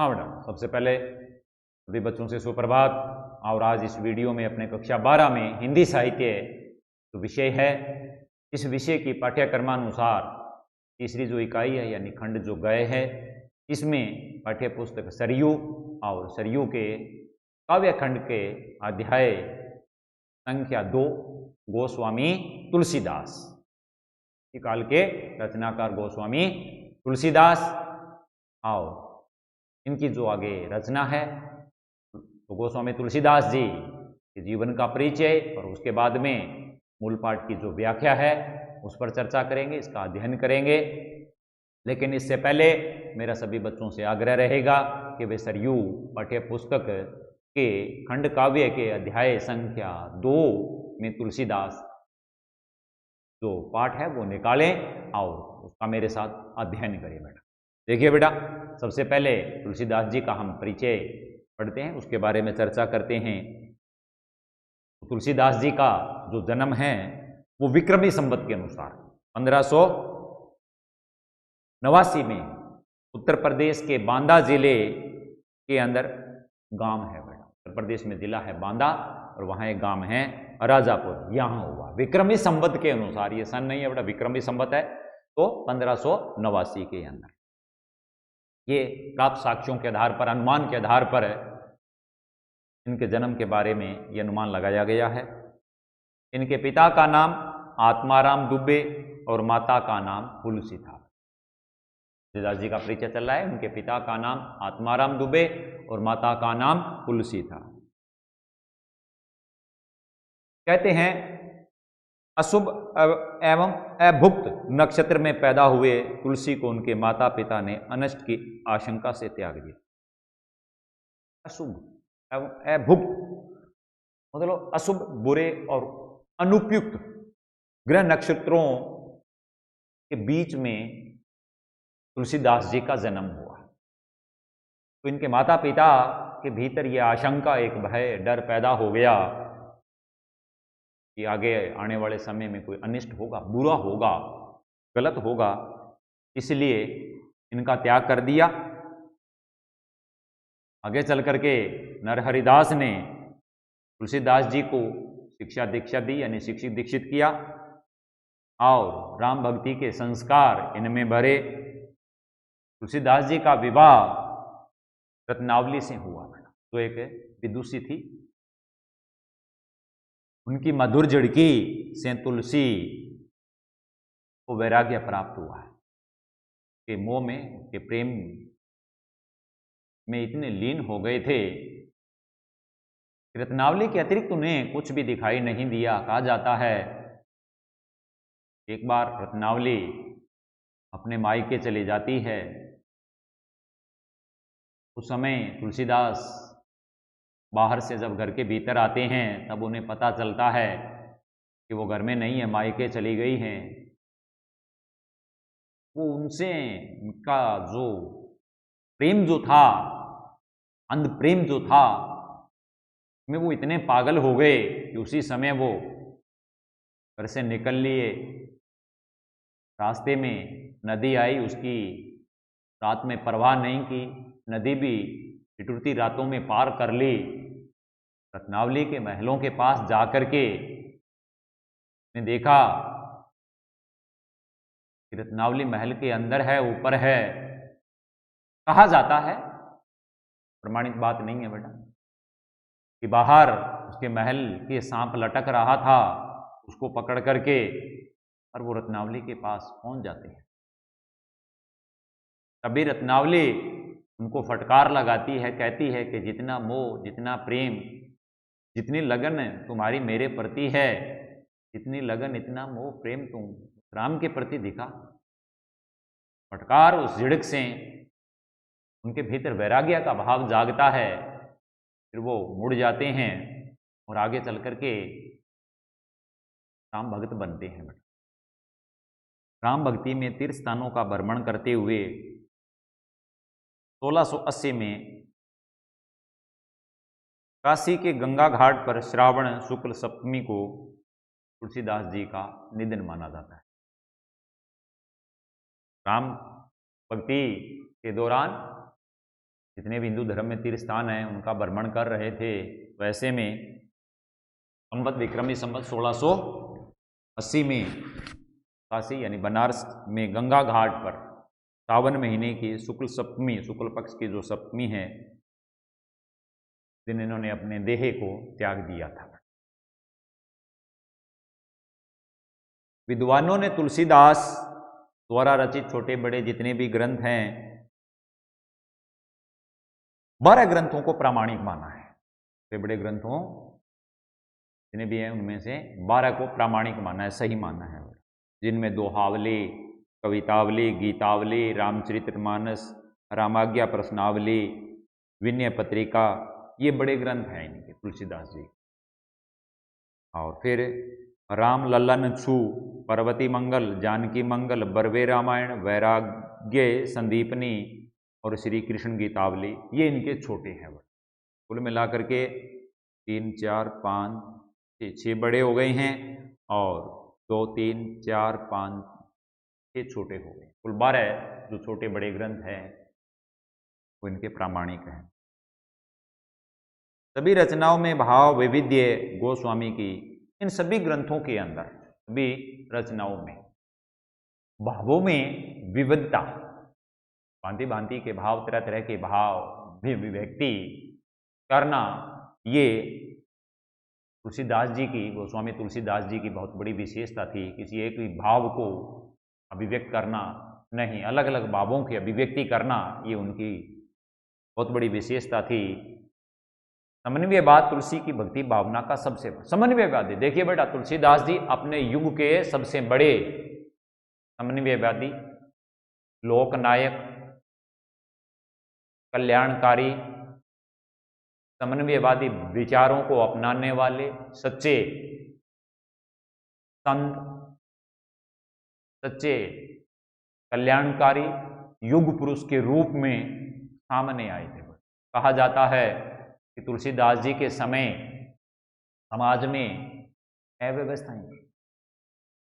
हाँ बेटा, सबसे पहले सभी बच्चों से सुप्रभात। और आज इस वीडियो में अपने कक्षा 12 में हिंदी साहित्य जो विषय है, इस विषय की पाठ्यक्रमानुसार तीसरी जो इकाई है यानी खंड जो गए है, इसमें पाठ्य पुस्तक सरयू और सरयू के काव्य खंड के अध्याय संख्या 2 गोस्वामी तुलसीदास, काल के रचनाकार गोस्वामी तुलसीदास, और इनकी जो आगे रचना है तो गोस्वामी तुलसीदास जी के जीवन का परिचय और उसके बाद में मूल पाठ की जो व्याख्या है उस पर चर्चा करेंगे, इसका अध्ययन करेंगे। लेकिन इससे पहले मेरा सभी बच्चों से आग्रह रहेगा कि वे सरयू पाठ्य पुस्तक के खंड काव्य के अध्याय संख्या 2 में तुलसीदास जो पाठ है वो निकालें और उसका मेरे साथ अध्ययन करें बेटा। देखिए बेटा, सबसे पहले तुलसीदास जी का हम परिचय पढ़ते हैं, उसके बारे में चर्चा करते हैं। तुलसीदास जी का जो जन्म है वो विक्रमी संवत के अनुसार 1589 में उत्तर प्रदेश के बांदा जिले के अंदर गांव है बेटा। उत्तर प्रदेश में जिला है बांदा और वहां एक गांव है राजापुर, यहां हुआ विक्रमी संवत के अनुसार। ये सन नहीं है बेटा, विक्रमी संवत है, तो 1589 के अंदर। ये प्राप्त साक्ष्यों के आधार पर, अनुमान के आधार पर इनके जन्म के बारे में यह अनुमान लगाया गया है। इनके पिता का नाम आत्माराम दुबे और माता का नाम तुलसी था। तुलसीदास जी का परिचय चल रहा है, उनके पिता का नाम आत्माराम दुबे और माता का नाम तुलसी था। कहते हैं अशुभ एवं अभुक्त नक्षत्र में पैदा हुए तुलसी को उनके माता पिता ने अनिष्ट की आशंका से त्याग दिया। अशुभ एवं अभुक्त मतलब अशुभ, बुरे और अनुपयुक्त ग्रह नक्षत्रों के बीच में तुलसीदास जी का जन्म हुआ। तो इनके माता पिता के भीतर यह आशंका, एक भय, डर पैदा हो गया कि आगे आने वाले समय में कोई अनिष्ट होगा, बुरा होगा, गलत होगा, इसलिए इनका त्याग कर दिया। आगे चल करके नरहरिदास ने तुलसीदास जी को शिक्षा दीक्षा दी, यानी शिक्षित दीक्षित किया और राम भक्ति के संस्कार इनमें भरे। तुलसीदास जी का विवाह रत्नावली से हुआ, जो एक विदुषी थी। उनकी मधुर झिड़की से तुलसी को वैराग्य प्राप्त हुआ है कि मोह में, के प्रेम में इतने लीन हो गए थे। रत्नावली के अतिरिक्त उन्हें कुछ भी दिखाई नहीं दिया। कहा जाता है एक बार रत्नावली अपने मायके चली जाती है। उस समय तुलसीदास बाहर से जब घर के भीतर आते हैं तब उन्हें पता चलता है कि वो घर में नहीं है, मायके चली गई हैं। वो उनसे, उनका जो प्रेम जो था, अंध प्रेम जो था, में वो इतने पागल हो गए कि उसी समय वो घर से निकल लिए। रास्ते में नदी आई, उसकी रात में परवाह नहीं की, नदी भी ठिठुरती रातों में पार कर ली। रत्नावली के महलों के पास जाकर के ने देखा कि रत्नावली महल के अंदर है, ऊपर है। कहा जाता है, प्रमाणित बात नहीं है बेटा, कि बाहर उसके महल के सांप लटक रहा था, उसको पकड़ करके और वो रत्नावली के पास पहुंच जाते हैं। तभी रत्नावली उनको फटकार लगाती है, कहती है कि जितना मोह, जितना प्रेम, जितनी लगन तुम्हारी मेरे प्रति है, जितनी लगन, इतना मोह प्रेम तुम राम के प्रति दिखा। फटकार उस झिड़क से उनके भीतर वैराग्य का भाव जागता है। फिर वो मुड़ जाते हैं और आगे चल करके राम भक्त बनते हैं। राम भक्ति में तीर्थ स्थानों का भ्रमण करते हुए 1680 में काशी के गंगा घाट पर श्रावण शुक्ल सप्तमी को तुलसीदास जी का निधन माना जाता है। राम भक्ति के दौरान जितने भी हिंदू धर्म में तीर्थ स्थान हैं उनका भ्रमण कर रहे थे। वैसे में संवत विक्रमी संवत 1680 में काशी यानी बनारस में गंगा घाट पर सावन महीने की शुक्ल सप्तमी, शुक्ल पक्ष की जो सप्तमी है, दिन इन्होंने अपने देह को त्याग दिया था। विद्वानों ने तुलसीदास द्वारा रचित छोटे बड़े जितने भी ग्रंथ हैं, 12 ग्रंथों को प्रामाणिक माना है। छोटे बड़े ग्रंथों जितने भी हैं उनमें से 12 को प्रामाणिक माना है, सही माना है, जिनमें दोहावली, कवितावली, गीतावली, रामचरितमानस, रामाज्ञा प्रश्नावली, विनय पत्रिका, ये बड़े ग्रंथ हैं इनके तुलसीदास जी। और फिर राम लल्लन छू, पार्वती मंगल, जानकी मंगल, बरवे रामायण, वैराग्य संदीपनी और श्री कृष्ण गीतावली, ये इनके छोटे हैं। कुल मिलाकर के 3, 4, 5, 6 बड़े हो गए हैं और 2, 3, 4, 5, 6 छोटे हो गए। कुल 12 जो छोटे बड़े ग्रंथ हैं वो इनके प्रामाणिक हैं। सभी रचनाओं में भाव वैविध्य गोस्वामी की, इन सभी ग्रंथों के अंदर, सभी रचनाओं में भावों में विविधता, भांति भांति के भाव, तरह तरह के भाव भी अभिव्यक्ति करना, ये तुलसीदास जी की, गोस्वामी तुलसीदास जी की बहुत बड़ी विशेषता थी। किसी एक भी भाव को अभिव्यक्त करना नहीं, अलग अलग भावों की अभिव्यक्ति करना, ये उनकी बहुत बड़ी विशेषता थी। समन्वयवाद तुलसी की भक्ति भावना का सबसे समन्वयवादी, देखिए बेटा तुलसीदास जी अपने युग के सबसे बड़े समन्वयवादी, लोकनायक, कल्याणकारी, समन्वयवादी विचारों को अपनाने वाले सच्चे संत, सच्चे कल्याणकारी युग पुरुष के रूप में सामने आए थे। कहा जाता है कि तुलसीदास जी के समय समाज में अव्यवस्थाएं थी,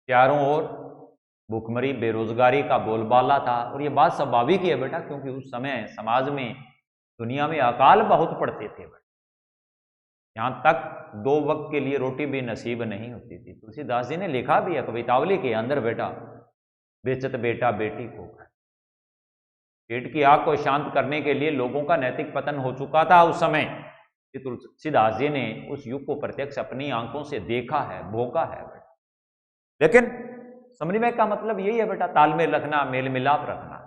चारों ओर भूखमरी बेरोजगारी का बोलबाला था। और ये बात स्वाभाविक है बेटा, क्योंकि उस समय समाज में, दुनिया में अकाल बहुत पड़ते थे। यहां तक 2 वक्त के लिए रोटी भी नसीब नहीं होती थी। तुलसीदास जी ने लिखा भी है कवितावली के अंदर, बेटा बेचत बेटा बेटी को, पेट की आग को शांत करने के लिए लोगों का नैतिक पतन हो चुका था उस समय। तुलसीदास जी ने उस युग को प्रत्यक्ष अपनी आंखों से देखा है, भोगा है बेटा। लेकिन समन्वय का मतलब यही है बेटा, तालमेल रखना, मेल मिलाप रखना।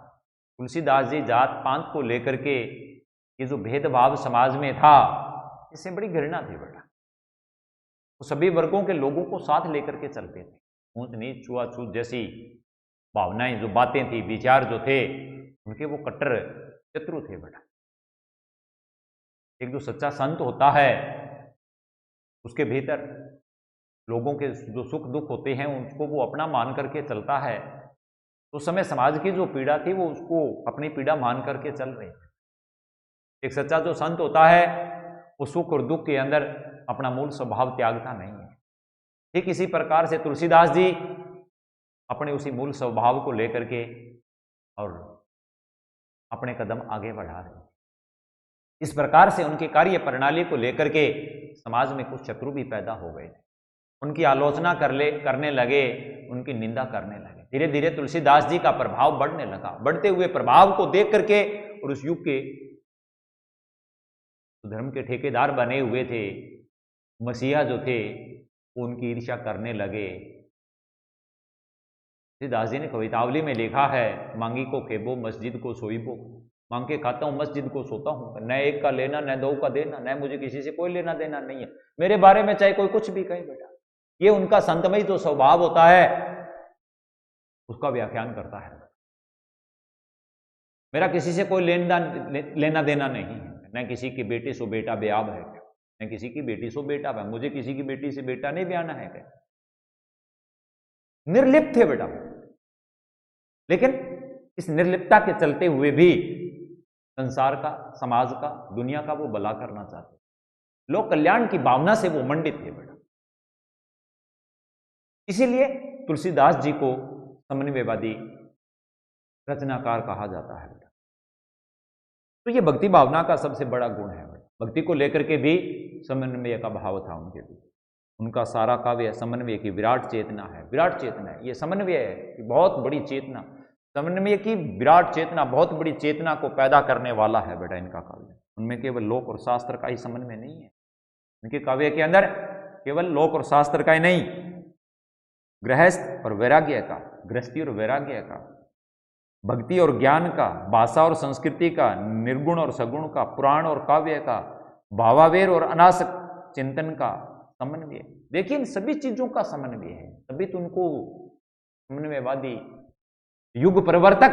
तुलसीदास जी जात पात को लेकर के ये जो भेदभाव समाज में था, इससे बड़ी घृणा थी बेटा। वो सभी वर्गों के लोगों को साथ लेकर के चलते थे। ऊंच नीच छुआछूत जैसी भावनाएं, जो बातें थी, विचार जो थे उनके, वो कट्टर शत्रु थे बेटा। एक जो सच्चा संत होता है उसके भीतर लोगों के जो सुख दुख होते हैं उसको वो अपना मान करके चलता है। तो उस समय समाज की जो पीड़ा थी वो उसको अपनी पीड़ा मान करके चल रही है। एक सच्चा जो संत होता है वो सुख और दुख के अंदर अपना मूल स्वभाव त्यागता नहीं है। ठीक इसी प्रकार से तुलसीदास जी अपने उसी मूल स्वभाव को लेकर के और अपने कदम आगे बढ़ा रहे हैं। इस प्रकार से उनकी कार्य प्रणाली को लेकर के समाज में कुछ शत्रु भी पैदा हो गए थे। उनकी आलोचना करने लगे, उनकी निंदा करने लगे। धीरे धीरे तुलसीदास जी का प्रभाव बढ़ने लगा। बढ़ते हुए प्रभाव को देख करके और उस युग के धर्म के ठेकेदार बने हुए थे, मसीहा जो थे, वो उनकी ईर्ष्या करने लगे। तुलसीदास जी ने कवितावली में लिखा है, मांगी को खेबो मस्जिद को सोईबो, मांग के खाता हूं मस्जिद को सोता हूं, न एक का लेना न 2 का देना, न मुझे किसी से कोई लेना देना नहीं है, मेरे बारे में चाहे कोई कुछ भी कहे बेटा। ये उनका संतमय जो स्वभाव होता है उसका व्याख्यान करता है। मेरा किसी से कोई लेना देना नहीं है, न किसी की बेटी सो बेटा ब्याह है, न किसी की बेटी सो बेटा है, मुझे किसी की बेटी से बेटा नहीं ब्याहना है। क्या निर्लिप्त थे बेटा। लेकिन इस निर्लिप्तता के चलते हुए भी संसार का, समाज का, दुनिया का वो भला करना चाहते, लोक कल्याण की भावना से वो मंडित थे बेटा। इसीलिए तुलसीदास जी को समन्वयवादी रचनाकार कहा जाता है बेटा। तो ये भक्ति भावना का सबसे बड़ा गुण है। भक्ति को लेकर के भी समन्वय का भाव था उनके भी। उनका सारा काव्य समन्वय की विराट चेतना है। विराट चेतना है, ये समन्वय है कि बहुत बड़ी चेतना, समन्वय की विराट चेतना, बहुत बड़ी चेतना को पैदा करने वाला है बेटा इनका काव्य। उनमें केवल लोक और शास्त्र का ही समन्वय नहीं है, इनके काव्य के अंदर केवल लोक और शास्त्र का ही नहीं, गृहस्थ और वैराग्य का, गृहस्थी और वैराग्य का, भक्ति और ज्ञान का, भाषा और संस्कृति का, निर्गुण और सगुण का, पुराण और काव्य का, भावावेर और अनासक चिंतन का समन्वय। देखिए इन सभी चीजों का समन्वय है, तभी तो उनको समन्वयवादी युग प्रवर्तक,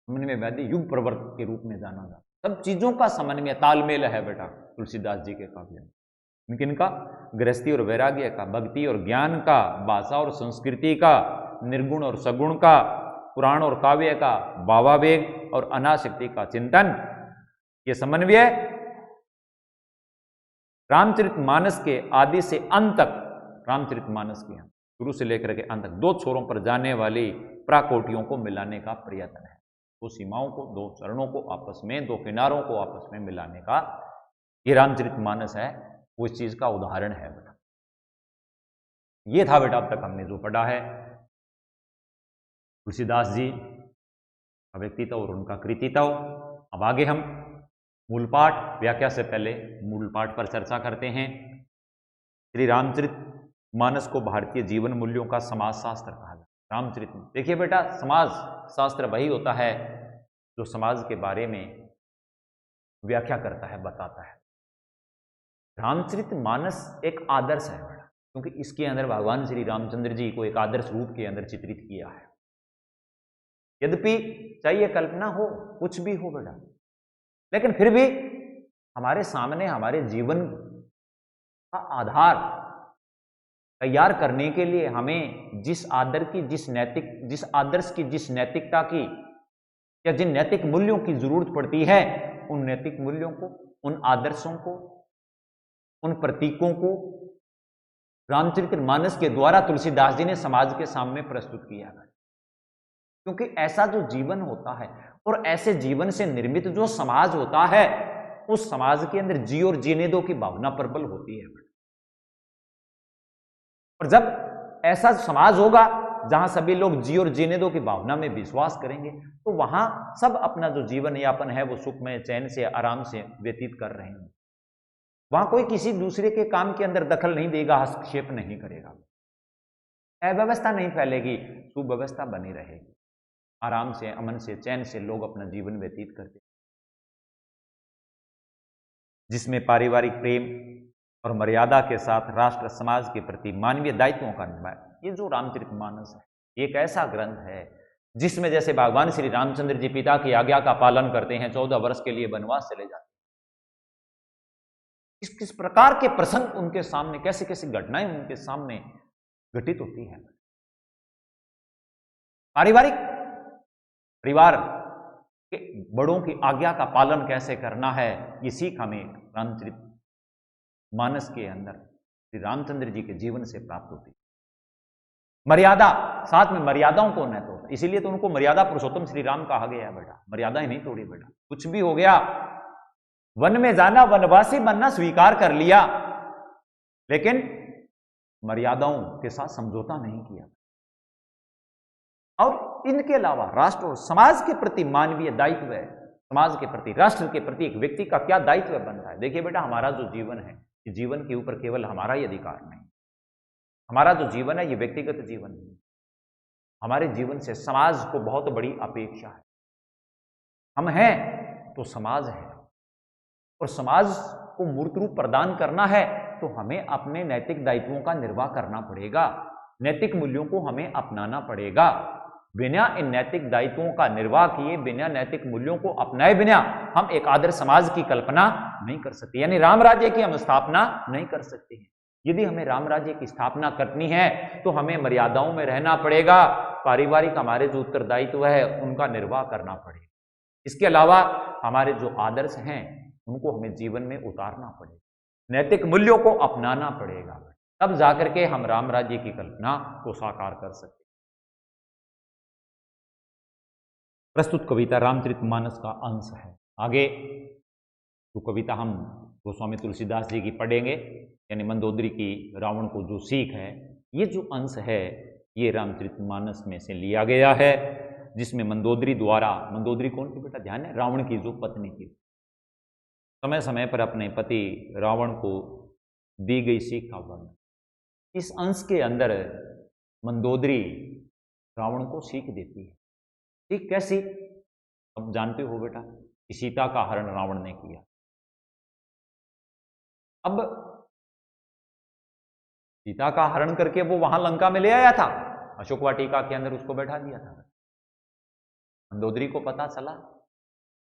समन्वयवादी युग प्रवर्तक के रूप में जाना जाता। सब चीजों का समन्वय तालमेल है बेटा तुलसीदास जी के काव्य में। किनका? गृहस्थी और वैराग्य का, भक्ति और ज्ञान का, भाषा और संस्कृति का, निर्गुण और सगुण का, पुराण और काव्य का, भावावेग और अनासक्ति का चिंतन। ये समन्वय रामचरितमानस के आदि से अंत तक, रामचरितमानस के शुरू से लेकर के अंत तक दो छोरों पर जाने वाली प्राकोटियों को मिलाने का प्रयत्न है। दो सीमाओं को, दो चरणों को आपस में, दो किनारों को आपस में मिलाने का ये रामचरितमानस है, वो इस चीज का उदाहरण है बेटा। ये था बेटा अब तक हमने जो पढ़ा है तुलसीदास जी का व्यक्तित्व और उनका कृतित्व। अब आगे हम मूल पाठ, व्याख्या से पहले मूल पाठ पर चर्चा करते हैं। श्री रामचरितमानस को भारतीय जीवन मूल्यों का समाज शास्त्र कहा जाता है। रामचरित, देखिए बेटा समाज शास्त्र वही होता है जो समाज के बारे में व्याख्या करता है, बताता है। रामचरितमानस एक आदर्श है बेटा, क्योंकि इसके अंदर भगवान श्री रामचंद्र जी को एक आदर्श रूप के अंदर चित्रित किया है। यद्यपि चाहे कल्पना हो, कुछ भी हो बेटा, लेकिन फिर भी हमारे सामने हमारे जीवन का आधार तैयार करने के लिए हमें जिस आदर्श की, जिस नैतिकता की या जिन नैतिक मूल्यों की जरूरत पड़ती है, उन नैतिक मूल्यों को, उन आदर्शों को, उन प्रतीकों को रामचरितमानस के द्वारा तुलसीदास जी ने समाज के सामने प्रस्तुत किया है। क्योंकि ऐसा जो जीवन होता है और ऐसे जीवन से निर्मित जो समाज होता है, उस समाज के अंदर जी और जीने दो की भावना प्रबल होती है। और जब ऐसा समाज होगा जहां सभी लोग जी और जीने दो की भावना में विश्वास करेंगे, तो वहां सब अपना जो जीवन यापन है वो सुखमय, चैन से, आराम से व्यतीत कर रहे हैं। वहां कोई किसी दूसरे के काम के अंदर दखल नहीं देगा, हस्तक्षेप नहीं करेगा, अव्यवस्था नहीं फैलेगी, सुव्यवस्था बनी रहेगी। आराम से, अमन से, चैन से लोग अपना जीवन व्यतीत करते, जिसमें पारिवारिक प्रेम और मर्यादा के साथ राष्ट्र समाज के प्रति मानवीय दायित्वों का निर्वाह। ये जो रामचरितमानस है एक ऐसा ग्रंथ है जिसमें जैसे भगवान श्री रामचंद्र जी पिता की आज्ञा का पालन करते हैं, 14 वर्ष के लिए वनवास चले जाते हैं, किस किस प्रकार के प्रसंग उनके सामने, कैसे कैसे घटनाएं उनके सामने घटित होती है। परिवार के बड़ों की आज्ञा का पालन कैसे करना है, ये सीख हमें रामचरितमानस के अंदर श्री रामचंद्र जी के जीवन से प्राप्त होती है। मर्यादा, साथ में मर्यादाओं को न तोड़ना, इसीलिए तो उनको मर्यादा पुरुषोत्तम श्री राम कहा गया है बेटा। मर्यादाएं नहीं तोड़ी बेटा, कुछ भी हो गया, वन में जाना, वनवासी बनना स्वीकार कर लिया, लेकिन मर्यादाओं के साथ समझौता नहीं किया। और इनके अलावा राष्ट्र और समाज के प्रति मानवीय दायित्व है, समाज के प्रति, राष्ट्र के प्रति एक व्यक्ति का क्या दायित्व बनता है। देखिए बेटा हमारा जो जीवन है, इस जीवन के ऊपर केवल हमारा ही अधिकार नहीं, हमारा जो जीवन है ये व्यक्तिगत जीवन नहीं, हमारे जीवन से समाज को बहुत बड़ी अपेक्षा है। हम हैं तो समाज है, और समाज को मूर्त रूप प्रदान करना है तो हमें अपने नैतिक दायित्वों का निर्वाह करना पड़ेगा, नैतिक मूल्यों को हमें अपनाना पड़ेगा। बिना इन नैतिक दायित्वों का निर्वाह किए, बिना नैतिक मूल्यों को अपनाए बिना हम एक आदर्श समाज की कल्पना नहीं कर सकते, यानी राम राज्य की हम स्थापना नहीं कर सकते हैं। यदि हमें राम राज्य की स्थापना करनी है तो हमें मर्यादाओं में रहना पड़ेगा, पारिवारिक हमारे जो उत्तरदायित्व है उनका निर्वाह करना पड़ेगा। इसके अलावा हमारे जो आदर्श हैं उनको हमें जीवन में उतारना पड़ेगा, नैतिक मूल्यों को अपनाना पड़ेगा, तब जाकर के हम राम राज्य की कल्पना को साकार कर सकते हैं। प्रस्तुत कविता रामचरितमानस का अंश है। आगे जो कविता हम गोस्वामी तुलसीदास जी की पढ़ेंगे, यानी मंदोदरी की रावण को जो सीख है, ये जो अंश है ये रामचरितमानस में से लिया गया है, जिसमें मंदोदरी द्वारा, मंदोदरी कौन की बेटा, ध्यान है, रावण की जो पत्नी थी, समय समय पर अपने पति रावण को दी गई सीख का वर्णन। इस अंश के अंदर मंदोदरी रावण को सीख देती है। सीख कैसी, अब जानते हो बेटा, कि सीता का हरण रावण ने किया। अब सीता का हरण करके वो वहां लंका में ले आया था, अशोक वाटिका के अंदर उसको बैठा दिया था। मंदोदरी को पता चला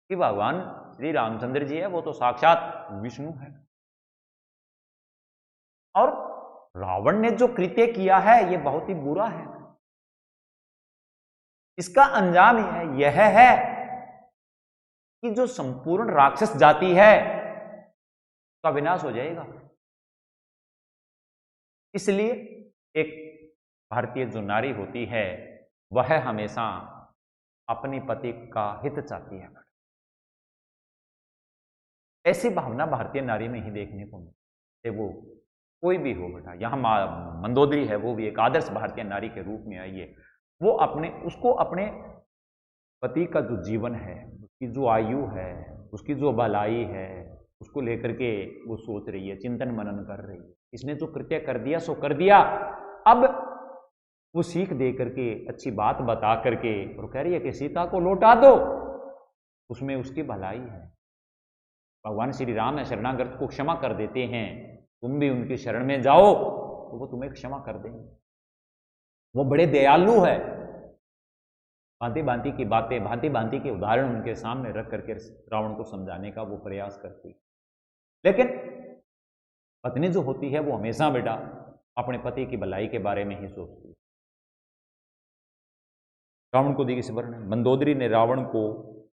कि भगवान श्री रामचंद्र जी है, वो तो साक्षात विष्णु है, और रावण ने जो कृत्य किया है ये बहुत ही बुरा है। इसका अंजाम यह है कि जो संपूर्ण राक्षस जाति है उसका विनाश हो जाएगा। इसलिए एक भारतीय जो नारी होती है वह हमेशा अपने पति का हित चाहती है। ऐसी भावना भारतीय नारी में ही देखने को मिलती है, वो कोई भी हो बेटा। यहां मंदोदरी है, वो भी एक आदर्श भारतीय नारी के रूप में आई है। वो उसको अपने पति का जो जीवन है, उसकी जो आयु है, उसकी जो भलाई है, उसको लेकर के वो सोच रही है, चिंतन मनन कर रही है। इसने जो कृत्य कर दिया सो कर दिया, अब वो सीख दे करके, अच्छी बात बता करके और कह रही है कि सीता को लौटा दो, उसमें उसकी भलाई है। भगवान श्री राम है, शरणागत को क्षमा कर देते हैं, तुम भी उनकी शरण में जाओ तो वो तुम्हें क्षमा कर देंगे। वो बड़े दयालु है। भांति भांति की बातें, भांति भांति के उदाहरण उनके सामने रख करके रावण को समझाने का वो प्रयास करती। लेकिन पत्नी जो होती है वो हमेशा बेटा अपने पति की भलाई के बारे में ही सोचती है। रावण को दी स्मरण, मंदोदरी ने रावण को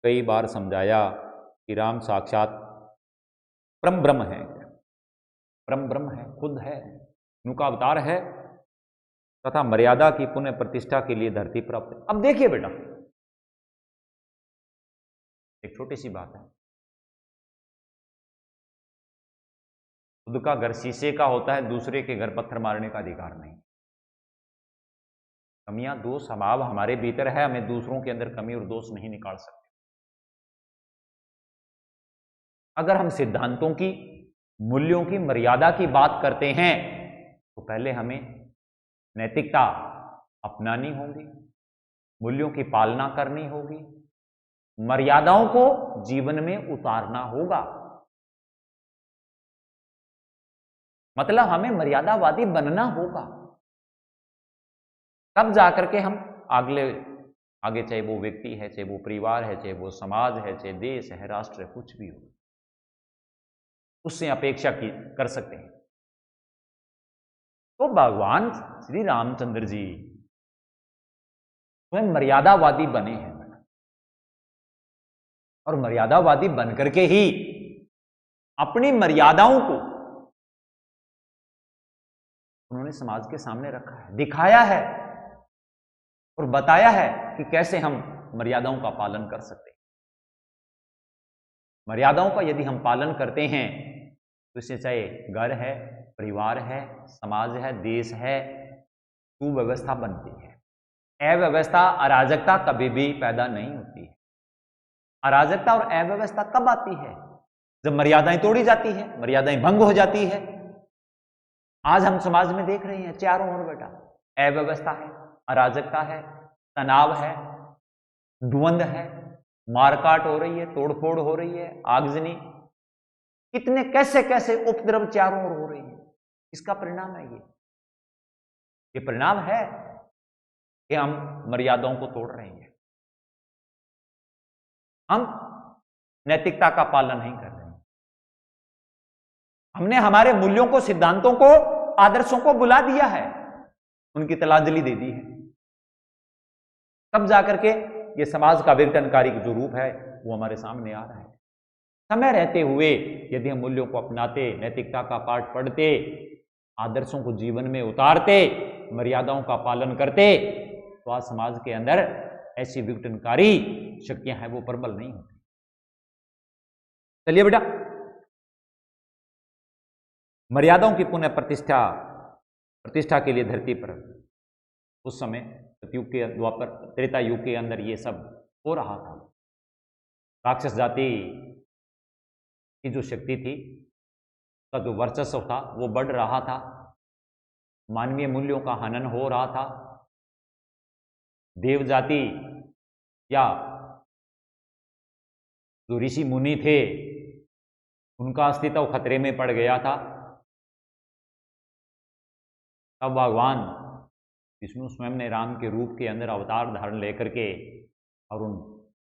कई बार समझाया कि राम साक्षात परम ब्रह्म है, परम ब्रह्म है, खुद है, उनका अवतार है तथा मर्यादा की पुनः प्रतिष्ठा के लिए धरती प्राप्त है। अब देखिए बेटा, एक छोटी सी बात है, खुद का घर शीशे का होता है, दूसरे के घर पत्थर मारने का अधिकार नहीं। कमियां, दोष, स्वभाव हमारे भीतर है, हमें दूसरों के अंदर कमी और दोष नहीं निकाल सकते। अगर हम सिद्धांतों की, मूल्यों की, मर्यादा की बात करते हैं तो पहले हमें नैतिकता अपनानी होगी, मूल्यों की पालना करनी होगी, मर्यादाओं को जीवन में उतारना होगा। मतलब हमें मर्यादावादी बनना होगा, तब जाकर के हम आगे चाहे वो व्यक्ति है, चाहे वो परिवार है, चाहे वो समाज है, चाहे देश है, राष्ट्र है, कुछ भी हो, उससे अपेक्षा कर सकते हैं। तो भगवान श्री रामचंद्र जी स्वयं मर्यादावादी बने हैं, और मर्यादावादी बनकर के ही अपनी मर्यादाओं को उन्होंने समाज के सामने रखा है, दिखाया है और बताया है कि कैसे हम मर्यादाओं का पालन कर सकते हैं। मर्यादाओं का यदि हम पालन करते हैं तो इससे चाहे घर है, परिवार है, समाज है, देश है, सुव्यवस्था बनती है। अव्यवस्था, अराजकता कभी भी पैदा नहीं होती है। अराजकता और अव्यवस्था कब आती है? जब मर्यादाएं तोड़ी जाती है, मर्यादाएं भंग हो जाती है। आज हम समाज में देख रहे हैं चारों ओर बेटा अव्यवस्था है, अराजकता है, तनाव है, द्वंद्व है, मारकाट हो रही है, तोड़फोड़ हो रही है, आगजनी, कितने कैसे कैसे उपद्रव चारों ओर हो रही है। इसका परिणाम है ये परिणाम है कि हम मर्यादाओं को तोड़ रहे हैं, हम नैतिकता का पालन नहीं कर रहे हैं। हमने हमारे मूल्यों को, सिद्धांतों को, आदर्शों को बुला दिया है, उनकी तिलांजलि दे दी है। तब जाकर के ये समाज का विघटनकारी जो रूप है वो हमारे सामने आ रहा है। समय रहते हुए यदि हम मूल्यों को अपनाते, नैतिकता का पाठ पढ़ते, आदर्शों को जीवन में उतारते, मर्यादाओं का पालन करते, तो आज समाज के अंदर ऐसी विघटनकारी शक्तियां हैं वो प्रबल नहीं होती। चलिए बेटा, मर्यादाओं की पुनः प्रतिष्ठा के लिए धरती पर उस समय सतयुग के द्वापर त्रेता युग के अंदर ये सब हो रहा था। राक्षस जाति की जो शक्ति थी, उसका जो वर्चस्व था वो बढ़ रहा था, मानवीय मूल्यों का हनन हो रहा था, देव जाति या जो ऋषि मुनि थे उनका अस्तित्व खतरे में पड़ गया था। तब भगवान विष्णु स्वयं ने राम के रूप के अंदर अवतार धारण लेकर के और उन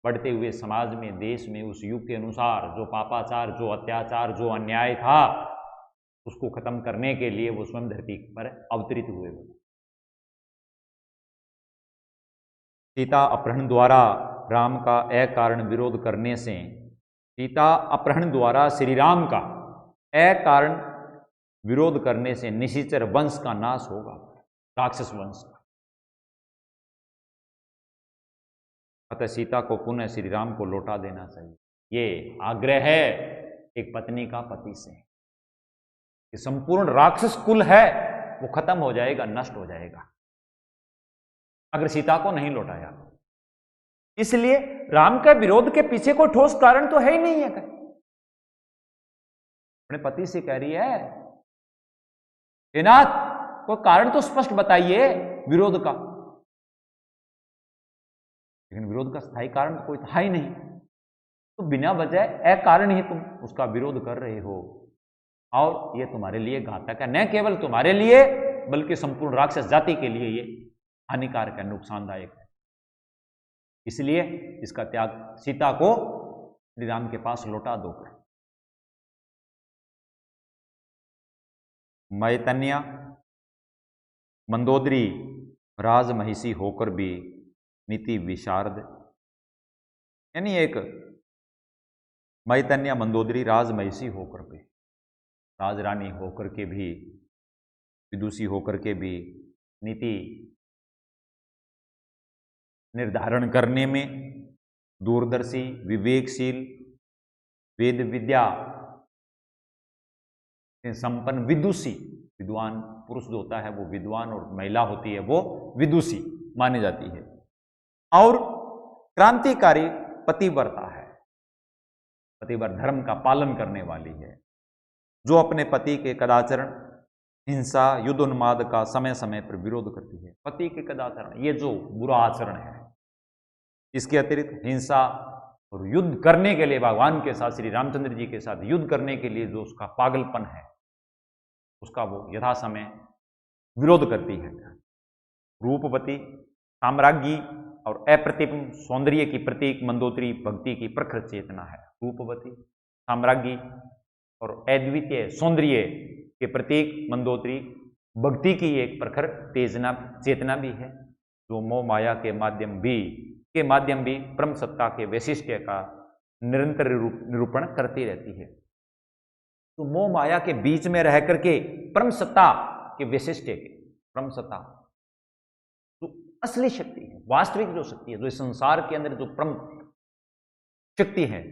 बढ़ते हुए समाज में, देश में, उस युग के अनुसार जो पापाचार, जो अत्याचार, जो अन्याय था, उसको खत्म करने के लिए वो स्वयं धरती पर अवतरित हुए। सीता अपहरण द्वारा राम का अकारण विरोध करने से, सीता अपहरण द्वारा श्री राम का अकारण विरोध करने से निशिचर वंश का नाश होगा, राक्षस वंश का। अतः सीता को पुनः श्री राम को लौटा देना चाहिए। ये आग्रह है एक पत्नी का पति से कि संपूर्ण राक्षस कुल है वो खत्म हो जाएगा, नष्ट हो जाएगा अगर सीता को नहीं लौटाया। इसलिए राम के विरोध के पीछे कोई ठोस कारण तो है ही नहीं है। अपने पति से कह रही है, हे नाथ कोई कारण तो स्पष्ट बताइए विरोध का। लेकिन विरोध का स्थायी कारण तो कोई था ही नहीं, तो बिना वजह अकारण ही तुम उसका विरोध कर रहे हो और यह तुम्हारे लिए घातक है। न केवल तुम्हारे लिए बल्कि संपूर्ण राक्षस जाति के लिए ये हानिकारक है, नुकसानदायक है। इसलिए इसका त्याग, सीता को श्री राम के पास लौटा दो। मैतन्या मंदोदरी राजमहिषी होकर भी नीति विशारद, यानी एक मैतन्या मंदोदरी राजमहिषी होकर भी, राजरानी होकर के भी, विदुषी होकर के भी नीति निर्धारण करने में दूरदर्शी, विवेकशील, वेद विद्या संपन्न विदुषी, विद्वान पुरुष जो होता है वो विद्वान और महिला होती है वो विदुषी मानी जाती है, और क्रांतिकारी पतिव्रता है, पतिव्रत धर्म का पालन करने वाली है, जो अपने पति के कदाचरण, हिंसा, युद्धोन्माद का समय समय पर विरोध करती है। पति के कदाचरण, ये जो बुरा आचरण है, इसके अतिरिक्त हिंसा और युद्ध करने के लिए भगवान के साथ, श्री रामचंद्र जी के साथ युद्ध करने के लिए जो उसका पागलपन है, उसका वो यथा समय विरोध करती है। रूपवती, साम्राज्ञी और अप्रतिम सौंदर्य की प्रतीक मंदोदरी भक्ति की प्रखर चेतना है। रूपवती, साम्राज्ञी और अद्वितीय सौंदर्य के प्रतीक मंदोदरी भक्ति की एक प्रखर चेतना भी है, जो मोह माया के माध्यम भी परम सत्ता के वैशिष्ट्य का निरंतर निरूपण करती रहती है। तो मोह माया के बीच में रह करके परम सत्ता के वैशिष्ट्य के, परम सत्ता जो असली शक्ति है, वास्तविक जो शक्ति है, जो इस संसार के अंदर जो परम शक्ति है,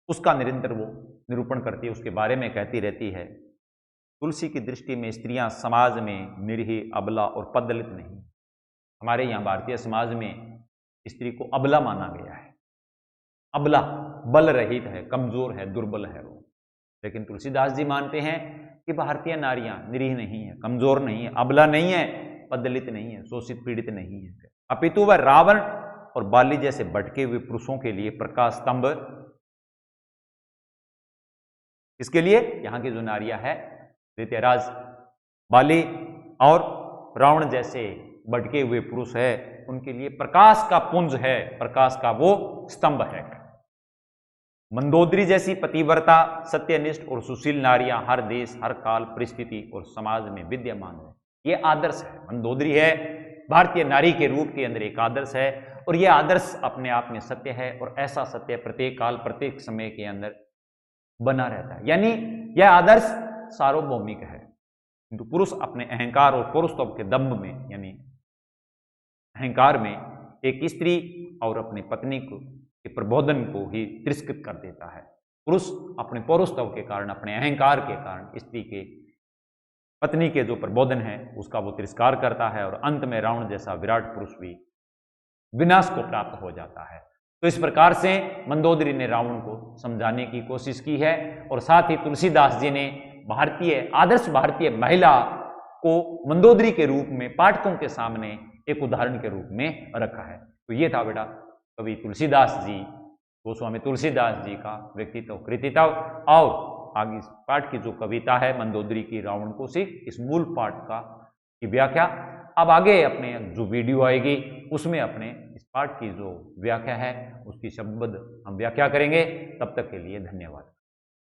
उसका निरंतर वो निरूपण करती है, उसके बारे में कहती रहती है। तुलसी की दृष्टि में स्त्रियां समाज में निरीह, अबला और पददलित नहीं। हमारे यहाँ भारतीय समाज में स्त्री को अबला माना गया है। अबला, बल रहित है, कमजोर है, दुर्बल है वो। लेकिन तुलसीदास जी मानते हैं कि भारतीय नारियां निरीह नहीं है, कमजोर नहीं है, अबला नहीं है, पददलित नहीं है, शोषित पीड़ित नहीं है, अपितु वह रावण और बाली जैसे भटके हुए पुरुषों के लिए प्रकाश स्तंभ। इसके लिए यहाँ की जो नारियां है, दैत्यराज बाली और रावण जैसे भटके हुए पुरुष है, उनके लिए प्रकाश का पुंज है, प्रकाश का वो स्तंभ है। मंदोदरी जैसी पतिव्रता, सत्यनिष्ठ और सुशील नारियां हर देश, हर काल, परिस्थिति और समाज में विद्यमान है। ये आदर्श है। मंदोदरी है भारतीय नारी के रूप के अंदर एक आदर्श है, और यह आदर्श अपने आप में सत्य है, और ऐसा सत्य प्रत्येक काल, प्रत्येक समय के अंदर बना रहता है। यानी यह आदर्श सार्वभौमिक है, किंतु पुरुष अपने अहंकार और पौरुषत्व के दम्भ में, यानी अहंकार में, एक स्त्री और अपनी पत्नी को के प्रबोधन को ही तिरस्कृत कर देता है। पुरुष अपने पौरुषत्व के कारण, अपने अहंकार के कारण स्त्री के पत्नी के जो प्रबोधन है उसका वो तिरस्कार करता है और अंत में रावण जैसा विराट पुरुष भी विनाश को प्राप्त हो जाता है। तो इस प्रकार से मंदोदरी ने रावण को समझाने की कोशिश की है और साथ ही तुलसीदास जी ने आदर्श भारतीय महिला को मंदोदरी के रूप में पाठकों के सामने एक उदाहरण के रूप में रखा है। तो ये था बेटा कवि तुलसीदास जी, गोस्वामी तुलसीदास जी का व्यक्तित्व कृतित्व। और आगे इस पाठ की जो कविता है मंदोदरी की रावण को सीख, इस मूल पाठ की व्याख्या अब आगे अपने जो वीडियो आएगी उसमें अपने इस पाठ की जो व्याख्या है उसकी शब्दबद्ध हम व्याख्या करेंगे। तब तक के लिए धन्यवाद।